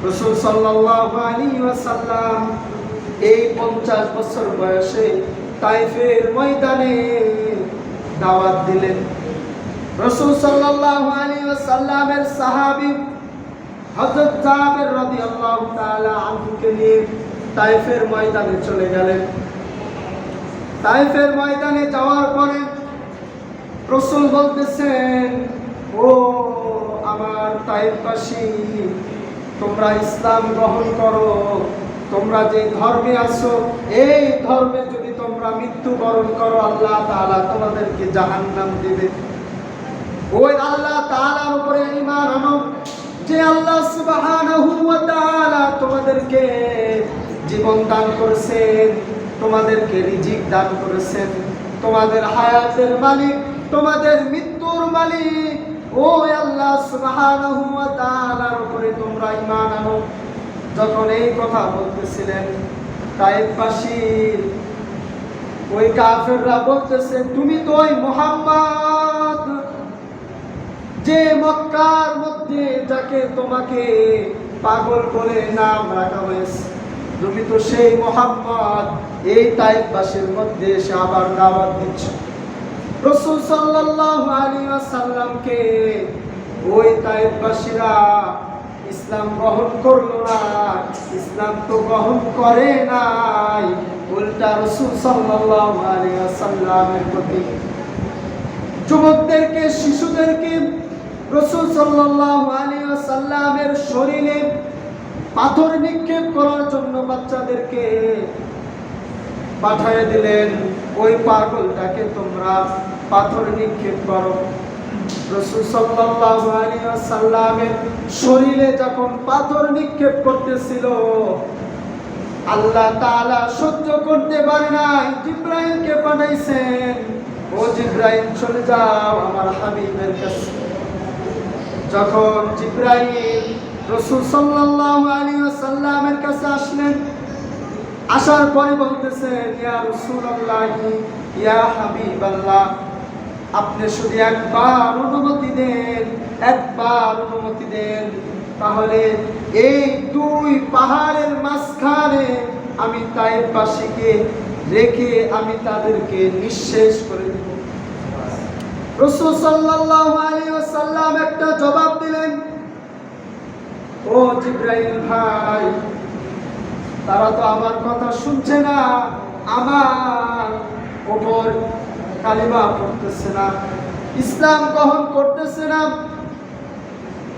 রাসূল সাল্লাল্লাহু আলাইহি ওয়াসাল্লাম এই 50 বছর বয়সে তায়েফের ময়দানে দাওয়াত দিলেন। রাসূল সাল্লাল্লাহু আলাইহি ওয়াসাল্লামের সাহাবী হযরত জাবের রাদিয়াল্লাহু তাআলা আনহুকে নিয়ে তায়েফের ময়দানে চলে গেলেন। তায়েফের ময়দানে যাওয়ার পরে রাসূল বলতেছেন, ও আমার তায়েফবাসী, তোমরা ইসলাম গ্রহণ করো। তোমরা যে ধর্মে আছো এই ধর্মে যদি তোমরা মৃত্যুবরণ করো, আল্লাহ তাআলা তোমাদেরকে জাহান্নাম দিবে। ওই আল্লাহ তাআলার উপরে ঈমান আনো যে আল্লাহ সুবহানাহু ওয়া তাআলা তোমাদেরকে জীবন দান করেছেন, তোমাদেরকে রিজিক দান করেছেন, তোমাদের হায়াতের মালিক, তোমাদের মৃত্যুর মালিক ওই আল্লাহ সুবহানাহু ওয়া তাআলার উপরে তোমরা ঈমান আনো। যখন এই কথা বলতেছিলেন, তায়েফবাসী ওই কাফেররা বলতেছে, তুমি তো ওই মুহাম্মদ যে মক্কার মধ্যে যাকে তোমাকে পাগল বলে নাম রাখা হয়েছে, তুমি তো সেই মুহাম্মদ। এই তায়েফবাসীর মধ্যে এসে আবার দাওয়াত দিচ্ছ। রাসূল সাল্লাল্লাহু আলাইহি ওয়াসাল্লামকে ওই তায়েফবাসীরা ইসলাম গ্রহণ করলো না, ইসলাম তো গ্রহণ করে নাই, উল্টা রাসূল সাল্লাল্লাহু আলাইহি ওয়াসাল্লামের প্রতি যুবকদেরকে, শিশুদেরকে রাসূল সাল্লাল্লাহু আলাইহি ওয়াসাল্লামের শরীরে পাথর নিক্ষেপ করার জন্য বাচ্চাদেরকে পাঠিয়ে দিলেন। ওই পাগলটাকে তোমরা পাথর নিক্ষেপ করো। রাসূল সাল্লাল্লাহু আলাইহি ওয়াসাল্লামের শরীরে যখন পাথর নিক্ষেপ করতেছিল, আল্লাহ তাআলা সহ্য করতে পারে নাই, জিবরাইলকে পাঠাইছেন, ও জিবরাইল চলে যাও আমার হাবিবের কাছে। যখন জিবরাইল রাসূল সাল্লাল্লাহু আলাইহি ওয়াসাল্লামের কাছে আসলেন, আসার পরে বলতেছেন, ইয়া রাসূলুল্লাহ, ইয়া হাবিবাল্লাহ, আপনি শুধু একবার অনুমতি দেন, একবার অনুমতি দেন, তাহলে এই দুই পাহাড়ের মাঝখানে আমি তায়েফবাসীকে রেখে আমি তাদেরকে নিঃশেষ করে দেব। রাসূল সাল্লাল্লাহু আলাইহি ওয়াসাল্লাম একটা জবাব দিলেন, ও জিবরাইল ভাই, তারা তো আমার কথা শুনছে না, আমার উপর কালিমা পড়তেছে না, ইসলাম গ্রহণ করতেছে না।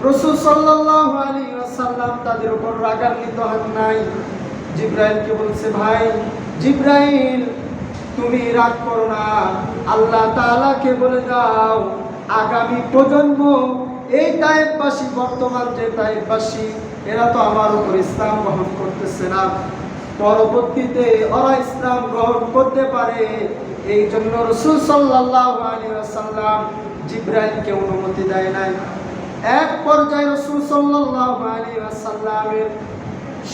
রাসূল সাল্লাল্লাহু আলাইহি ওয়াসাল্লাম তাদের উপর রাগান্বিত হন নাই। জিবরাইলকে বলছে, ভাই জিবরাইল, তুমি রাগ করো না, আল্লাহ তাআলাকে বলে দাও আগামী প্রজন্ম এই তায়েফবাসী, বর্তমান যে তায়েফবাসী, এরা তো আমার উপর ইসলাম গ্রহণ করতেছে না, পরবর্তীতে ওরা ইসলাম গ্রহণ করতে পারে। এই জন্য রাসূল সাল্লাল্লাহু আলাইহি ওয়াসাল্লাম জিবরাইলকে অনুমতি দেয় নাই। এক পর্যায়ে রাসূল সাল্লাল্লাহু আলাইহি ওয়াসাল্লামের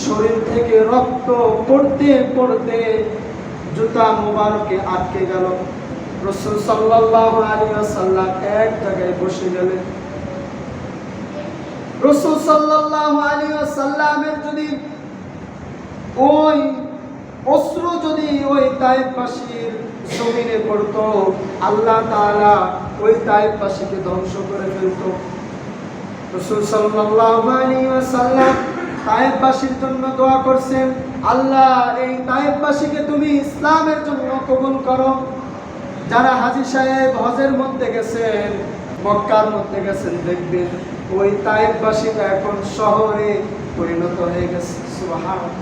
শরীর থেকে রক্ত পড়তে পড়তে জুতা মুবারকে আটকে গেল। রাসূল সাল্লাল্লাহু আলাইহি ওয়াসাল্লাম এক জায়গায় বসে গেলেন। রাসূল সাল্লাল্লাহু আলাইহি ওয়াসাল্লামের যদি ওই অশ্রু যদি ওই তায়েফবাসীর জমিনে পড়তো, আল্লাহ তাআলা ওই তায়েফবাসীকে ধ্বংস করে ফেলতো। রাসূল সাল্লাল্লাহু আলাইহি ওয়াসাল্লাম তায়েফবাসীর জন্য দোয়া করছেন, আল্লাহ এই তায়েফবাসীকে তুমি ইসলামের জন্য কবুল করো। যারা হাজী সাহেব হজের মধ্যে গেছেন, মক্কার মধ্যে গেছেন, দেখবেন ওই তায়েফবাসীটা এখন শহরে পরিণত হয়ে গেছে। সুবহানাল্লাহ।